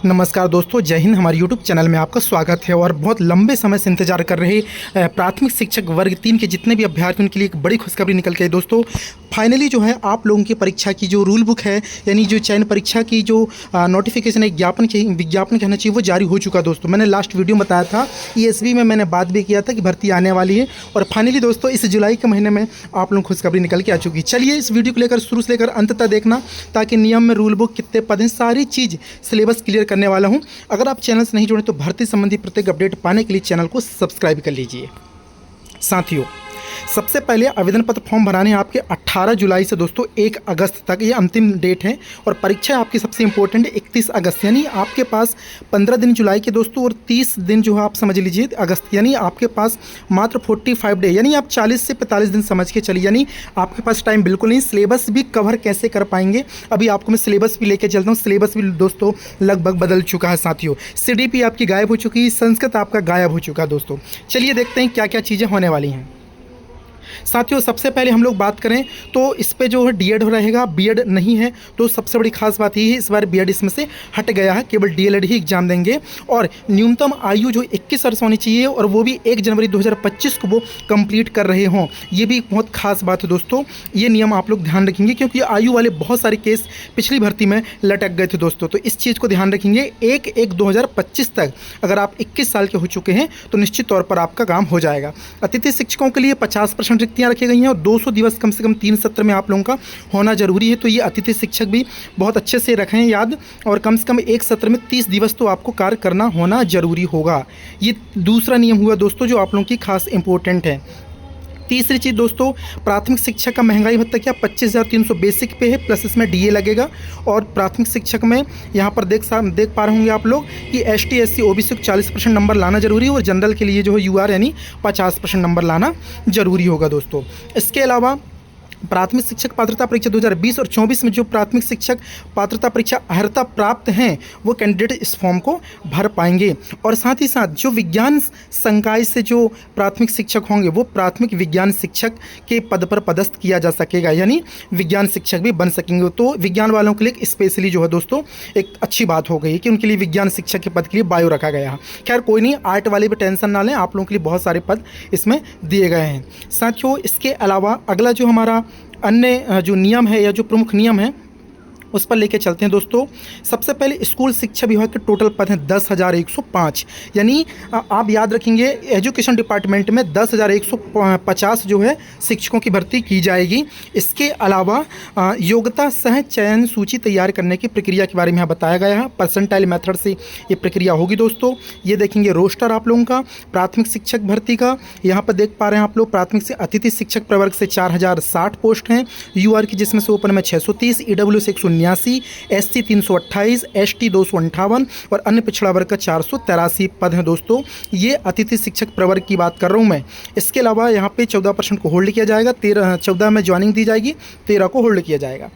नमस्कार दोस्तों, जय हिंद। हमारे YouTube चैनल में आपका स्वागत है। और बहुत लंबे समय से इंतजार कर रहे प्राथमिक शिक्षक वर्ग 3 के जितने भी अभ्यर्थी उनके लिए एक बड़ी खुशखबरी निकल के आई दोस्तों। फाइनली जो है आप लोगों की परीक्षा की जो रूल बुक है, यानी जो चयन परीक्षा की जो नोटिफिकेशन है, विज्ञापन कहना चाहिए, वो जारी हो चुका दोस्तों। मैंने लास्ट वीडियो में बताया था, ESV में मैंने बात भी किया था कि भर्ती आने वाली है। और फाइनली दोस्तों इस जुलाई के महीने में आप लोगों को खुशखबरी निकल के आ चुकी है। चलिए इस वीडियो को लेकर शुरू से लेकर अंत तक देखना, ताकि नियम में रूल बुक कितने पद हैं, सारी चीज़ सिलेबस क्लियर करने वाला हूं। अगर आप चैनल से नहीं जुड़े तो भर्ती संबंधी प्रत्येक अपडेट पाने के लिए चैनल को सब्सक्राइब कर लीजिए। साथियों, सबसे पहले आवेदन पत्र फॉर्म भराने हैं आपके 18 जुलाई से दोस्तों 1 अगस्त तक, ये अंतिम डेट है। और परीक्षा आपकी सबसे इंपॉर्टेंट है 31 अगस्त, यानी आपके पास 15 दिन जुलाई के दोस्तों और 30 दिन जो है आप समझ लीजिए अगस्त, यानी आपके पास मात्र 45 डे, यानी आप 40 से 45 दिन समझ के चलिए, यानी आपके पास टाइम बिल्कुल नहीं। सिलेबस भी कवर कैसे कर पाएंगे, अभी आपको मैं सिलेबस भी लेके चलता हूँ। सिलेबस भी दोस्तों लगभग बदल चुका है साथियों। CDP आपकी गायब हो चुकी है, संस्कृत आपका गायब हो चुका है दोस्तों। चलिए देखते हैं क्या क्या चीज़ें होने वाली हैं साथियों। सबसे पहले हम लोग बात करें तो इस पे जो है DED रहेगा, BED नहीं है। तो सबसे बड़ी खास बात ये है, इस बार BED इसमें से हट गया है, केवल DLED ही एग्जाम देंगे। और न्यूनतम आयु जो 21 वर्ष होनी चाहिए, और वो भी 1 जनवरी 2025 को वो कंप्लीट कर रहे हों। ये भी बहुत खास बात है दोस्तों। ये नियम आप लोग ध्यान रखेंगे, क्योंकि आयु वाले बहुत सारे केस पिछली भर्ती में लटक गए थे दोस्तों। तो इस चीज़ को ध्यान रखेंगे। 1/1/2025 तक अगर आप 21 साल के हो चुके हैं तो निश्चित तौर पर आपका काम हो जाएगा। अतिथि शिक्षकों के लिए 50% रिक्तियाँ रखी गई हैं, और 200 दिवस कम से कम 3 सत्र में आप लोगों का होना जरूरी है। तो ये अतिथि शिक्षक भी बहुत अच्छे से रखें याद, और कम से कम एक सत्र में 30 दिवस तो आपको कार्य करना होना जरूरी होगा। ये दूसरा नियम हुआ दोस्तों जो आप लोगों की खास इंपॉर्टेंट है। तीसरी चीज़ दोस्तों, प्राथमिक शिक्षक का महंगाई भत्ता क्या 25,300 बेसिक पे है, प्लस इसमें DA लगेगा। और प्राथमिक शिक्षक में यहाँ पर देख पा रहे होंगे आप लोग कि ST SC OBC को 40% नंबर लाना जरूरी है, और जनरल के लिए जो है UR यानी 50% नंबर लाना जरूरी होगा दोस्तों। इसके अलावा प्राथमिक शिक्षक पात्रता परीक्षा 2020 और 24 में जो प्राथमिक शिक्षक पात्रता परीक्षा अर्हता प्राप्त हैं वो कैंडिडेट इस फॉर्म को भर पाएंगे। और साथ ही साथ जो विज्ञान संकाय से जो प्राथमिक शिक्षक होंगे वो प्राथमिक विज्ञान शिक्षक के पद पर पदस्थ किया जा सकेगा, यानी विज्ञान शिक्षक भी बन सकेंगे। तो विज्ञान वालों के लिए स्पेशली जो है दोस्तों एक अच्छी बात हो गई कि उनके लिए विज्ञान शिक्षक के पद के लिए बायो रखा गया है। खैर कोई नहीं, आर्ट वाले भी टेंशन ना लें, आप लोगों के लिए बहुत सारे पद इसमें दिए गए हैं साथियों। इसके अलावा अगला जो हमारा अन्य जो नियम है या जो प्रमुख नियम है उस पर लेके चलते हैं दोस्तों। सबसे पहले स्कूल शिक्षा विभाग के टोटल पद हैं 10,105, यानी आप याद रखेंगे एजुकेशन डिपार्टमेंट में 10,150 जो है शिक्षकों की भर्ती की जाएगी। इसके अलावा योग्यता सह चयन सूची तैयार करने की प्रक्रिया के बारे में यहाँ बताया गया है। परसेंटाइल मेथड से ये प्रक्रिया होगी दोस्तों। ये देखेंगे रोस्टर आप लोगों का प्राथमिक शिक्षक भर्ती का, यहाँ पर देख पा रहे हैं आप लोग। प्राथमिक से अतिथि शिक्षक प्रवर्ग से 4,060 पोस्ट हैं, UR की जिसमें से ओपन में 630, EW से 189, SC 328, ST 258 और अन्य पिछड़ा वर्ग का 483 पद हैं दोस्तों। ये अतिथि शिक्षक प्रवर्ग की बात कर रहा हूँ मैं। इसके अलावा यहाँ पे 14% को होल्ड किया जाएगा, 14 में ज्वाइनिंग दी जाएगी, 13 को होल्ड किया जाएगा।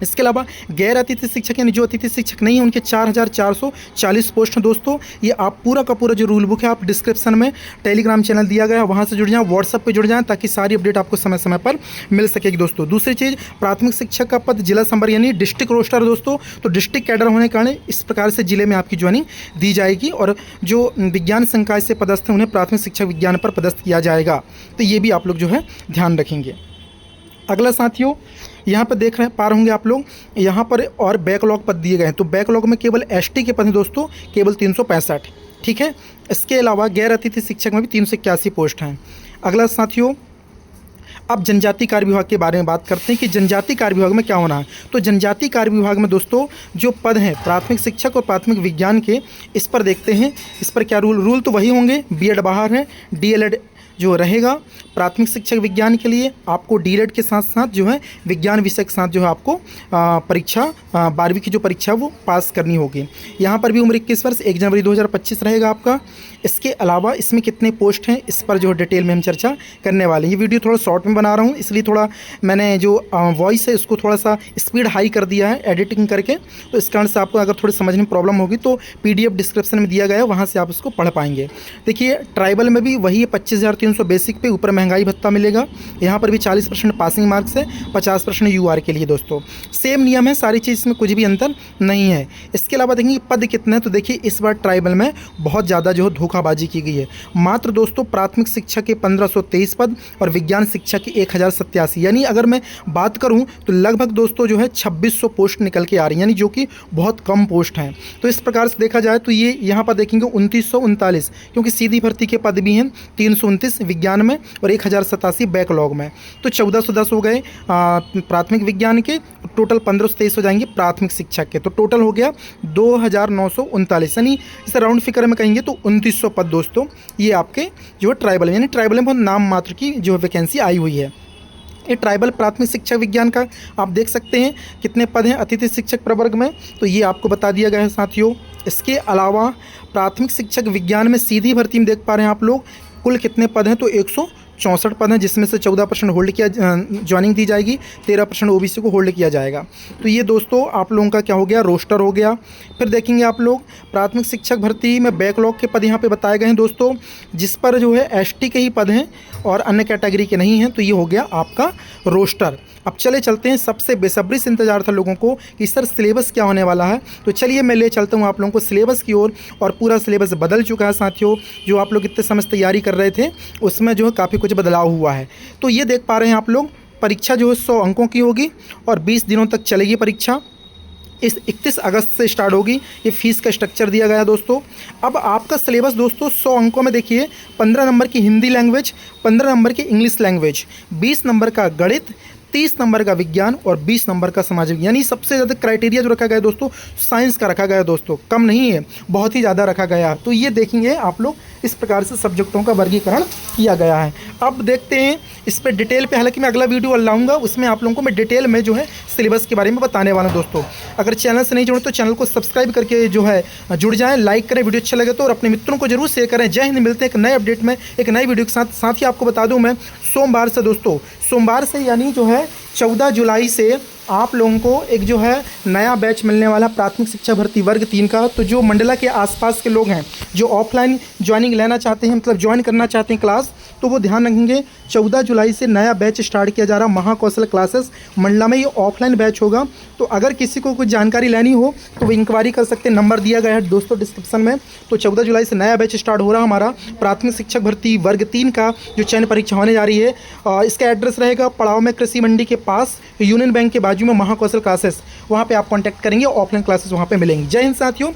इसके अलावा गैर अतिथि शिक्षक यानी जो अतिथि शिक्षक नहीं है उनके 4,440 पोस्ट हैं दोस्तों। ये आप पूरा का पूरा जो रूल बुक है आप डिस्क्रिप्शन में टेलीग्राम चैनल दिया गया है, वहाँ से जुड़ जाएं, व्हाट्सएप पे जुड़ जाएं, ताकि सारी अपडेट आपको समय समय पर मिल सकेगी दोस्तों। दूसरी चीज़, प्राथमिक शिक्षक का पद जिला संवर यानी डिस्ट्रिक्ट रोस्टर दोस्तों। तो डिस्ट्रिक्ट कैडर होने के कारण इस प्रकार से जिले में आपकी ज्वाइनिंग दी जाएगी, और जो विज्ञान संकाय से पदस्थ हैं उन्हें प्राथमिक शिक्षक विज्ञान पर पदस्थ किया जाएगा। तो ये भी आप लोग जो है ध्यान रखेंगे। अगला साथियों, यहाँ पर देख पा रहे होंगे आप लोग, यहाँ पर और बैकलॉग पद दिए गए हैं। तो बैकलॉग में केवल ST के पद हैं दोस्तों, केवल 365, ठीक है। इसके अलावा गैर अतिथि शिक्षक में भी 381 पोस्ट हैं। अगला साथियों, अब जनजाति कार्य विभाग के बारे में बात करते हैं कि जनजाति कार्य विभाग में क्या होना है। तो जनजाति कार्य विभाग में दोस्तों जो पद हैं प्राथमिक शिक्षक और प्राथमिक विज्ञान के, इस पर देखते हैं इस पर क्या रूल तो वही होंगे। BED बाहर है, DLED जो रहेगा। प्राथमिक शिक्षक विज्ञान के लिए आपको DLED के साथ साथ जो है विज्ञान विषय के साथ जो है आपको परीक्षा 12वीं की जो परीक्षा वो पास करनी होगी। यहाँ पर भी उम्र 21 वर्ष, 1 जनवरी 2025 रहेगा आपका। इसके अलावा इसमें कितने पोस्ट हैं इस पर जो डिटेल में हम चर्चा करने वाले हैं। ये वीडियो थोड़ा शॉर्ट में बना रहा हूँ, इसलिए थोड़ा मैंने जो वॉइस है उसको थोड़ा सा स्पीड हाई कर दिया है एडिटिंग करके। तो इस कारण से आपको अगर थोड़ी समझने में प्रॉब्लम होगी तो PDF डिस्क्रिप्शन में दिया गया है, वहाँ से आप उसको पढ़ पाएंगे। देखिए ट्राइबल में भी वही है 25,300 बेसिक पे, ऊपर महंगाई भत्ता मिलेगा। यहाँ पर भी 40% पासिंग मार्क्स है, 50% यूआर के लिए दोस्तों। सेम नियम है, सारी चीज़ में कुछ भी अंतर नहीं है। इसके अलावा देखेंगे पद कितने हैं, तो देखिए इस बार ट्राइबल में बहुत ज़्यादा जो है धोखाबाजी की गई है। मात्र दोस्तों प्राथमिक शिक्षा के 1523 पद और विज्ञान शिक्षा के 1087, यानी अगर मैं बात करूँ तो लगभग दोस्तों जो है 2600 पोस्ट निकल के आ रही हैं, यानी जो कि बहुत कम पोस्ट हैं। तो इस प्रकार से देखा जाए तो ये यहाँ पर देखेंगे 2939, क्योंकि सीधी भर्ती के पद भी हैं 329 विज्ञान में और 1087 बैकलॉग में। तो 1410 हो गए प्राथमिक विज्ञान के, टोटल 1523 हो जाएंगे प्राथमिक शिक्षा के, तो टोटल हो गया 2939, यानी इसे राउंड फिगर में कहेंगे तो 2900 पद दोस्तों ये आपके जो है ट्राइबल, यानी ट्राइबल में बहुत नाम मात्र की जो वैकेंसी आई हुई है। ये ट्राइबल प्राथमिक शिक्षा विज्ञान का आप देख सकते हैं कितने पद हैं अतिथि शिक्षक प्रवर्ग में, तो ये आपको बता दिया गया है साथियों। इसके अलावा प्राथमिक शिक्षक विज्ञान में सीधी भर्ती में देख पा रहे हैं आप लोग कुल कितने पद हैं, तो 164 पद हैं, जिसमें से 14% होल्ड किया ज्वाइनिंग दी जाएगी, 13% ओबीसी को होल्ड किया जाएगा। तो ये दोस्तों आप लोगों का क्या हो गया, रोस्टर हो गया। फिर देखेंगे आप लोग प्राथमिक शिक्षक भर्ती में बैकलॉग के पद यहाँ पे बताए गए हैं दोस्तों, जिस पर जो है एसटी के ही पद हैं और अन्य कैटेगरी के नहीं हैं, तो ये हो गया आपका रोस्टर। अब चलते हैं, सबसे बेसब्री से इंतजार था लोगों को कि सर सिलेबस क्या होने वाला है, तो चलिए मैं ले चलता हूँ आप लोगों को सिलेबस की ओर। और पूरा सिलेबस बदल चुका है साथियों, जो आप लोग इतने समय से तैयारी कर रहे थे उसमें जो है काफ़ी कुछ बदलाव हुआ है। तो ये देख पा रहे हैं आप लोग, परीक्षा जो है 100 अंकों की होगी और 20 दिनों तक चलेगी परीक्षा। इस 31 अगस्त से स्टार्ट होगी। ये फीस का स्ट्रक्चर दिया गया है दोस्तों। अब आपका सिलेबस दोस्तों 100 अंकों में देखिए 15 नंबर की हिंदी लैंग्वेज, 15 नंबर की इंग्लिश लैंग्वेज, 20 नंबर का गणित, 30 नंबर का विज्ञान और 20 नंबर का समाज विज्ञान। यानी सबसे ज़्यादा क्राइटेरिया जो रखा गया है दोस्तों साइंस का रखा गया है दोस्तों, कम नहीं है, बहुत ही ज़्यादा रखा गया है। तो ये देखेंगे आप लोग इस प्रकार से सब्जेक्टों का वर्गीकरण किया गया है। अब देखते हैं इस पर डिटेल पे, हालांकि मैं अगला वीडियो लाऊंगा उसमें आप लोगों को मैं डिटेल में जो है सिलेबस के बारे में बताने वाला हूं दोस्तों। अगर चैनल से नहीं जुड़े तो चैनल को सब्सक्राइब करके जो है जुड़ जाएं, लाइक करें वीडियो अच्छा लगे तो, और अपने मित्रों को जरूर शेयर करें। जय हिंद, मिलते हैं एक नए अपडेट में एक नई वीडियो के साथ। साथ ही आपको बता दूँ मैं सोमवार से दोस्तों, सोमवार से यानी जो है 14 जुलाई से आप लोगों को एक जो है नया बैच मिलने वाला प्राथमिक शिक्षा भर्ती वर्ग 3 का। तो जो मंडला के आसपास के लोग हैं जो ऑफलाइन ज्वाइनिंग लेना चाहते हैं, मतलब ज्वाइन करना चाहते हैं क्लास, तो वो ध्यान रखेंगे 14 जुलाई से नया बैच स्टार्ट किया जा रहा है महाकौशल क्लासेस मंडला में। ये ऑफलाइन बैच होगा। तो अगर किसी को कुछ जानकारी लेनी हो तो वो इंक्वायरी कर सकते हैं, नंबर दिया गया है दोस्तों डिस्क्रिप्शन में। तो 14 जुलाई से नया बैच स्टार्ट हो रहा है हमारा प्राथमिक शिक्षक भर्ती वर्ग 3 का जो चयन परीक्षा होने जा रही है। इसका एड्रेस रहेगा पड़ाव में कृषि मंडी के पास, यूनियन बैंक के बाजू में महाकौशल क्लासेस, वहाँ पे आप कांटेक्ट करेंगे, ऑफलाइन क्लासेस वहाँ पे मिलेंगी। जय हिंद साथियों।